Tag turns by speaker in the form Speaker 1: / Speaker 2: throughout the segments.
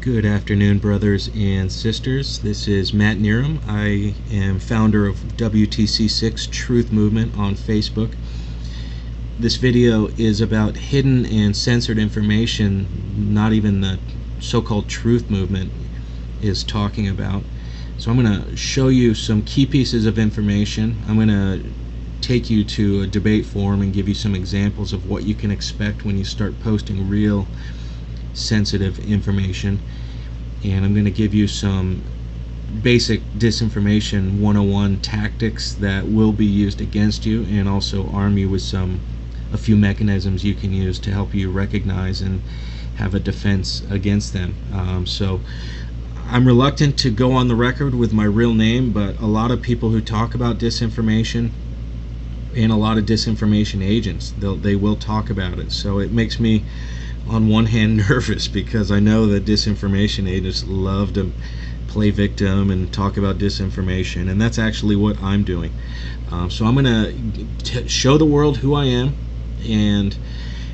Speaker 1: Good afternoon, brothers and sisters. This is Matt Nereim. I am founder of WTC6 Truth Movement on Facebook. This video is about hidden and censored information not even the so-called Truth Movement is talking about. So I'm going to show you some key pieces of information. I'm going to take you to a debate forum and give you some examples of what you can expect when you start posting real sensitive information, and I'm going to give you some basic disinformation 101 tactics that will be used against you, and also arm you with a few mechanisms you can use to help you recognize and have a defense against them. So I'm reluctant to go on the record with my real name, but a lot of people who talk about disinformation and a lot of disinformation agents, they will talk about it. So it makes me on one hand nervous, because I know that disinformation agents love to play victim and talk about disinformation, and that's actually what I'm doing. So I'm going to show the world who I am, and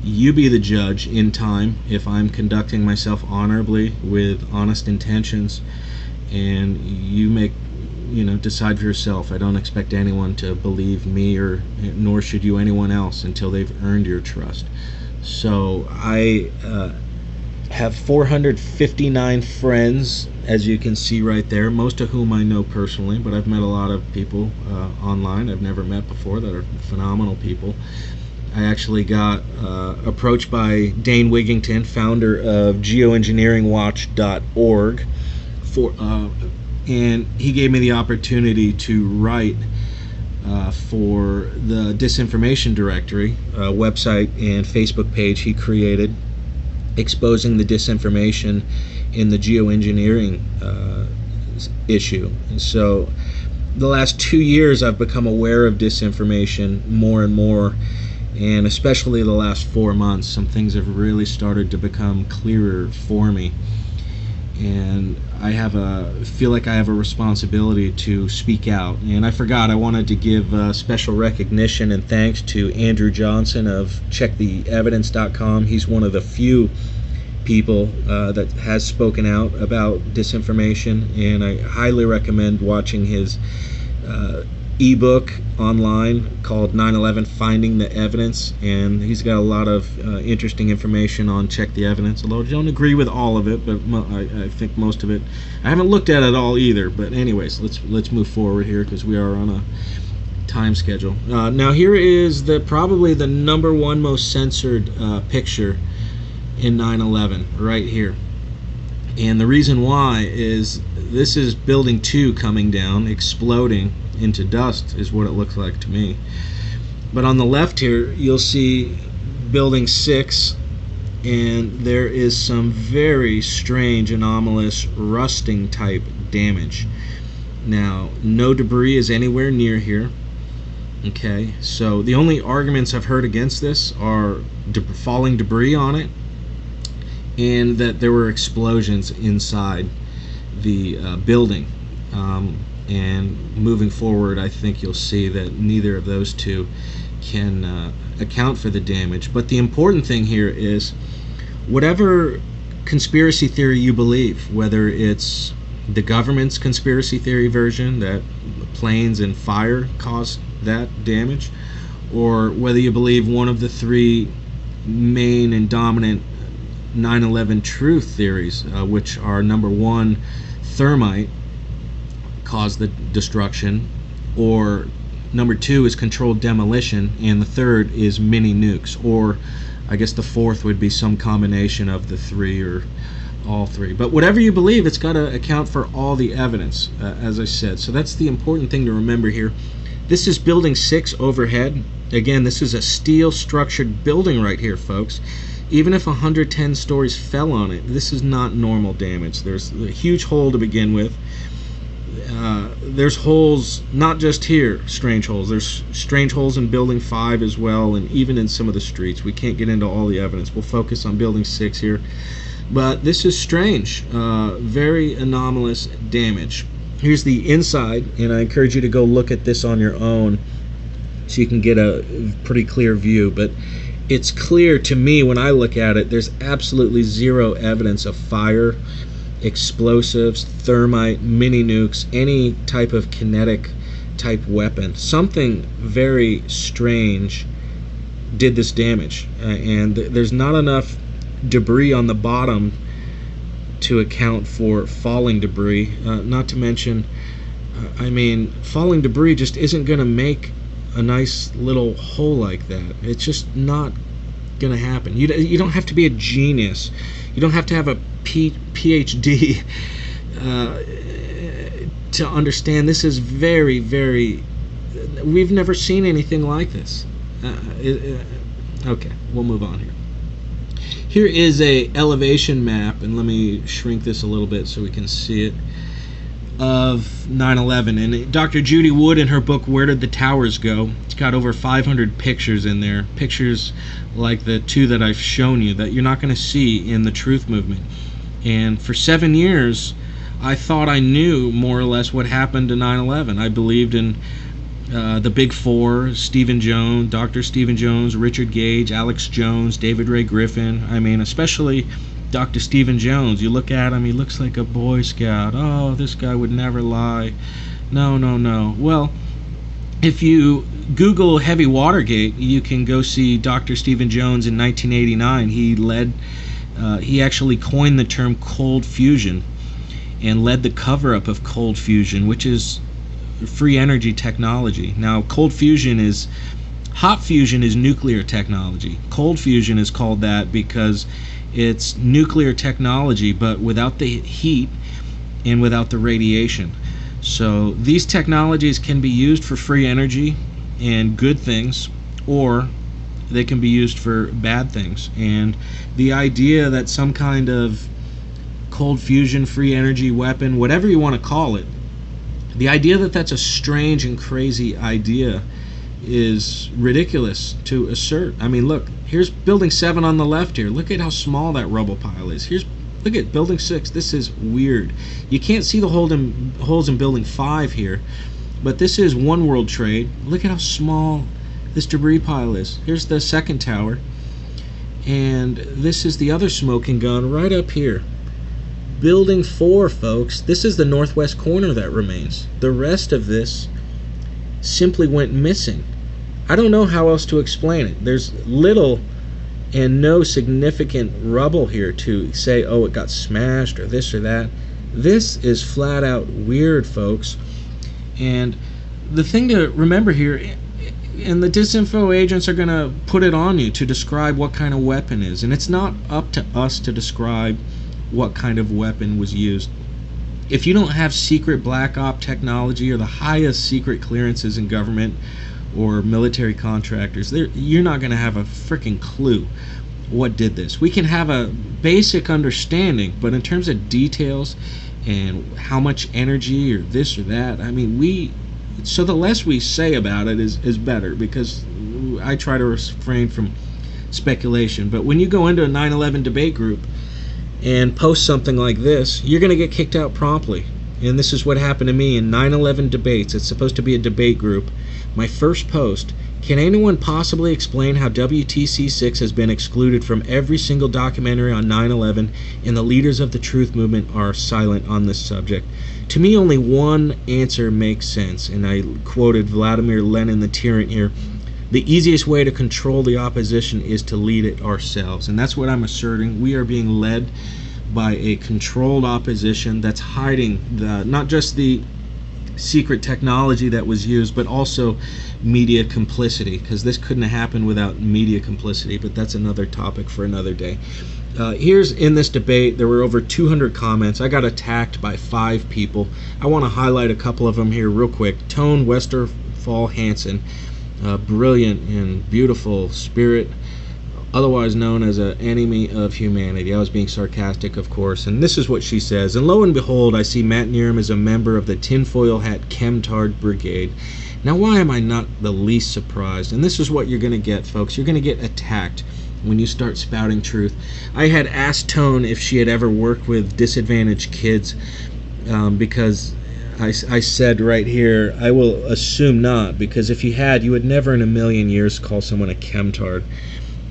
Speaker 1: you be the judge in time if I'm conducting myself honorably with honest intentions, and you decide for yourself. I don't expect anyone to believe me, nor should you anyone else, until they've earned your trust. So I have 459 friends, as you can see right there, most of whom I know personally, but I've met a lot of people online I've never met before that are phenomenal people. I actually got approached by Dane Wigington, founder of geoengineeringwatch.org, and he gave me the opportunity to write for the Disinformation Directory website and Facebook page he created, exposing the disinformation in the geoengineering issue. And so the last 2 years I've become aware of disinformation more and more, and especially the last 4 months some things have really started to become clearer for me. And I feel like I have a responsibility to speak out. And I forgot, I wanted to give special recognition and thanks to Andrew Johnson of checktheevidence.com. He's one of the few people that has spoken out about disinformation, and I highly recommend watching his ebook online called 9/11 Finding the Evidence, and he's got a lot of interesting information on Check the Evidence, although I don't agree with all of it, but I think most of it. I haven't looked at it all either, but anyways, let's move forward here because we are on a time schedule. Now here is probably the #1 most censored picture in 9/11 right here. And the reason why is this is building 2 coming down, exploding into dust is what it looks like to me. But on the left here you'll see building 6, and there is some very strange, anomalous rusting type damage. Now no debris is anywhere near here. Okay, so the only arguments I've heard against this are falling debris on it, and that there were explosions inside the building. And moving forward, I think you'll see that neither of those two can account for the damage. But the important thing here is, whatever conspiracy theory you believe, whether it's the government's conspiracy theory version that planes and fire caused that damage, or whether you believe one of the 3 main and dominant 9/11 truth theories, which are #1, thermite caused the destruction, or #2 is controlled demolition, and the 3rd is mini nukes, or I guess the 4th would be some combination of the 3 or all 3. But whatever you believe, it's got to account for all the evidence, as I said. So that's the important thing to remember here. This is building 6 overhead. Again, this is a steel structured building right here, folks. Even if 110 stories fell on it, this is not normal damage. There's a huge hole to begin with. There's holes not just here, strange holes. There's strange holes in building 5 as well, and even in some of the streets. We can't get into all the evidence. We'll focus on building 6 here. But this is strange, very anomalous damage. Here's the inside, and I encourage you to go look at this on your own so you can get a pretty clear view. But it's clear to me when I look at it, there's absolutely zero evidence of fire explosives, thermite, mini nukes, any type of kinetic type weapon. Something very strange did this damage, and there's not enough debris on the bottom to account for falling debris. Not to mention, falling debris just isn't going to make a nice little hole like that. It's just not going to happen. You don't have to be a genius. You don't have to have a PhD to understand this is very, very... We've never seen anything like this. Okay, we'll move on here. Here is a elevation map, and let me shrink this a little bit so we can see it, of 9/11. And Dr. Judy Wood, in her book Where Did the Towers Go, it's got over 500 pictures in there, pictures like the two that I've shown you that you're not going to see in the truth movement. And for 7 years I thought I knew more or less what happened to 9/11. I believed in the Big Four: Stephen Jones, Dr. Stephen Jones, Richard Gage, Alex Jones, David Ray Griffin. Especially Dr. Stephen Jones. You look at him, he looks like a Boy Scout. Oh, this guy would never lie. No. Well, if you Google Heavy Watergate, you can go see Dr. Stephen Jones in 1989. He actually coined the term cold fusion and led the cover-up of cold fusion, which is free energy technology. Now, hot fusion is nuclear technology. Cold fusion is called that because it's nuclear technology, but without the heat and without the radiation. So these technologies can be used for free energy and good things, or they can be used for bad things. And the idea that some kind of cold fusion, free energy weapon, whatever you want to call it, the idea that that's a strange and crazy idea is ridiculous to assert. Look, here's Building 7 on the left here. Look at how small that rubble pile is. Look at Building 6. This is weird. You can't see the holes in Building 5 here, but this is One World Trade. Look at how small this debris pile is. Here's the second tower, and this is the other smoking gun right up here. Building 4, folks. This is the northwest corner that remains. The rest of this simply went missing. I don't know how else to explain it. There's little and no significant rubble here to say, oh, it got smashed or this or that. This is flat out weird, folks. And the thing to remember here, and the Disinfo agents are going to put it on you to describe what kind of weapon is, and it's not up to us to describe what kind of weapon was used. If you don't have secret black op technology or the highest secret clearances in government or military contractors, you're not going to have a freaking clue what did this. We can have a basic understanding, but in terms of details and how much energy or this or that, so the less we say about it is better, because I try to refrain from speculation. But when you go into a 9/11 debate group and post something like this, you're going to get kicked out promptly. And this is what happened to me in 9/11 debates. It's supposed to be a debate group. My first post: can anyone possibly explain how WTC 6 has been excluded from every single documentary on 9/11 and the leaders of the truth movement are silent on this subject? To me, only one answer makes sense, and I quoted Vladimir Lenin the tyrant here: the easiest way to control the opposition is to lead it ourselves. And that's what I'm asserting. We are being led by a controlled opposition that's hiding not just the secret technology that was used, but also media complicity, because this couldn't have happened without media complicity, but that's another topic for another day. Here's, in this debate, there were over 200 comments. I got attacked by 5 people. I want to highlight a couple of them here real quick. Tone Westerfall Hansen, brilliant and beautiful spirit, otherwise known as an enemy of humanity. I was being sarcastic, of course, and this is what she says: and lo and behold, I see Matt Nereim as a member of the tinfoil hat chemtard brigade. Now, why am I not the least surprised? And this is what you're going to get, folks. You're going to get attacked when you start spouting truth. I had asked Tone if she had ever worked with disadvantaged kids, because I said right here, I will assume not, because if you had, you would never in a million years call someone a chemtard.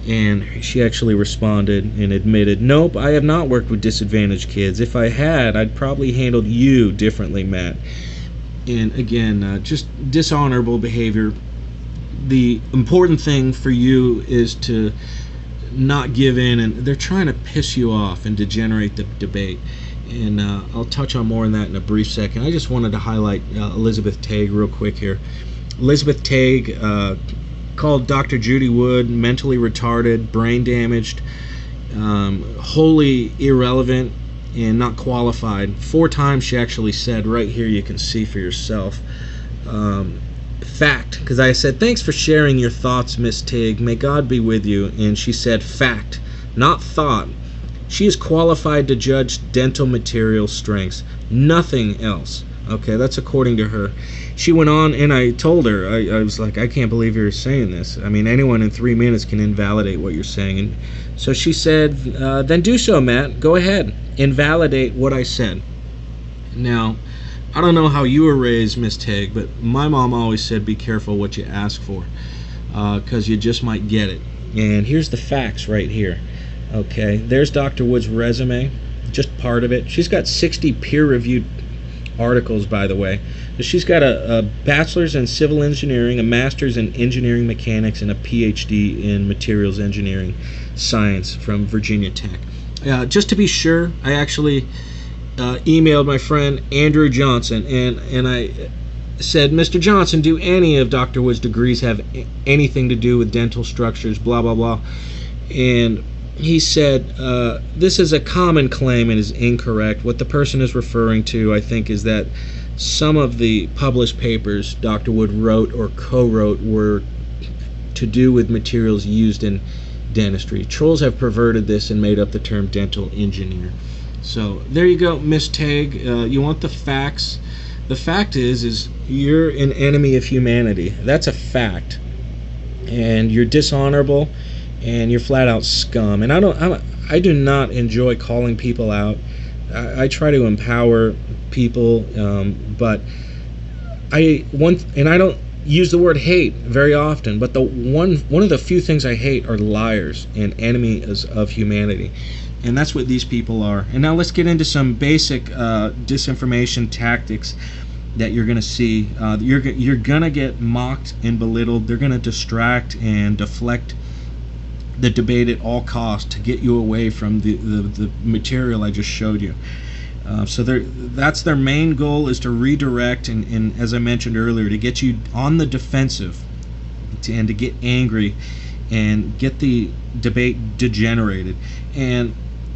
Speaker 1: And she actually responded and admitted, "Nope, I have not worked with disadvantaged kids. If I had, I'd probably handled you differently, Matt." And again, just dishonorable behavior. The important thing for you is to not give in, and they're trying to piss you off and degenerate the debate. And I'll touch on more on that in a brief second. I just wanted to highlight Elizabeth Tague real quick here. Elizabeth Tague called Dr. Judy Wood mentally retarded, brain damaged, wholly irrelevant, and not qualified. 4 times she actually said, right here you can see for yourself, fact, because I said, "Thanks for sharing your thoughts, Miss Tig. May God be with you." And she said, "Fact, not thought. She is qualified to judge dental material strengths, nothing else." Okay, that's according to her. She went on, and I told her, I was like, "I can't believe you're saying this. I mean, anyone in 3 minutes can invalidate what you're saying." And so she said, "Then do so, Matt. Go ahead. Invalidate what I said." Now, I don't know how you were raised, Miss Tague, but my mom always said, "Be careful what you ask for, because you just might get it." And here's the facts right here. Okay, there's Dr. Wood's resume, just part of it. She's got 60 peer-reviewed articles, by the way. She's got a bachelor's in civil engineering, a master's in engineering mechanics, and a PhD in materials engineering science from Virginia Tech. Just to be sure, I actually emailed my friend Andrew Johnson, and I said, "Mr. Johnson, do any of Dr. Wood's degrees have anything to do with dental structures, blah, blah, blah?" And he said, "This is a common claim and is incorrect. What the person is referring to, I think, is that some of the published papers Dr. Wood wrote or co-wrote were to do with materials used in dentistry. Trolls have perverted this and made up the term dental engineer." So there you go, Miss Tague. You want the facts? The fact is you're an enemy of humanity. That's a fact, and you're dishonorable, and you're flat out scum. And I do not enjoy calling people out. I try to empower people, but I don't use the word hate very often. But the one of the few things I hate are liars and enemies of humanity, and that's what these people are. And now let's get into some basic disinformation tactics that you're going to see. You're going to get mocked and belittled. They're going to distract and deflect the debate at all costs to get you away from the material I just showed you. So that's their main goal, is to redirect and, as I mentioned earlier, to get you on the defensive and to get angry and get the debate degenerated. And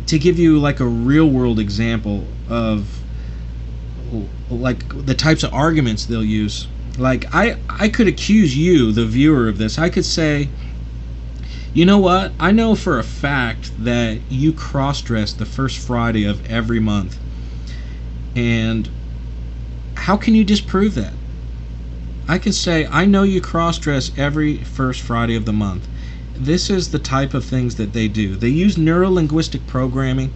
Speaker 1: to give you like a real world example of like the types of arguments they'll use, like I could accuse you, the viewer, of this. I could say, "You know what? I know for a fact that you cross-dress the first Friday of every month. And how can you disprove that?" I can say, "I know you cross-dress every first Friday of the month." This is the type of things that they do. They use neuro-linguistic programming,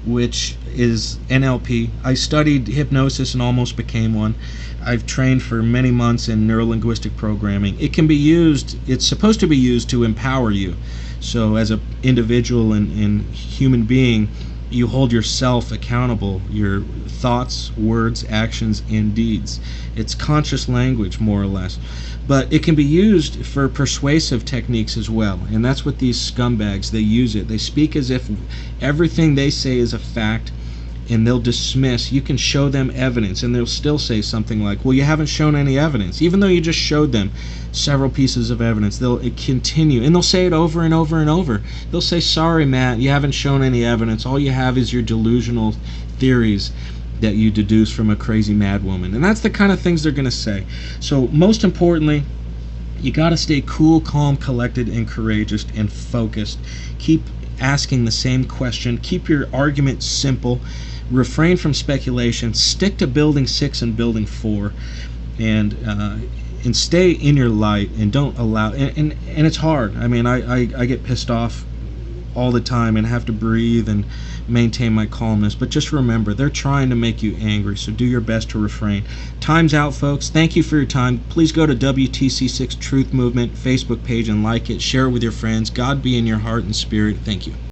Speaker 1: which is NLP. I studied hypnosis and almost became one. I've trained for many months in neuro-linguistic programming. It can be used, it's supposed to be used to empower you. So as an individual and human being, you hold yourself accountable, your thoughts, words, actions, and deeds. It's conscious language, more or less. But it can be used for persuasive techniques as well, and that's what these scumbags, they use it. They speak as if everything they say is a fact, and they'll dismiss. You can show them evidence, and they'll still say something like, "Well, you haven't shown any evidence," even though you just showed them several pieces of evidence. They'll continue, and they'll say it over and over and over. They'll say, "Sorry, Matt, you haven't shown any evidence. All you have is your delusional theories that you deduce from a crazy mad woman." And that's the kind of things they're going to say. So most importantly, you got to stay cool, calm, collected, and courageous and focused. Keep asking the same question. Keep your argument simple. Refrain from speculation. Stick to building 6 and building 4, and stay in your light, and don't allow. And it's hard. I mean, I get pissed off all the time and have to breathe and maintain my calmness. But just remember, they're trying to make you angry, so do your best to refrain. Time's out, folks. Thank you for your time. Please go to WTC6 Truth Movement Facebook page and like it. Share it with your friends. God be in your heart and spirit. Thank you.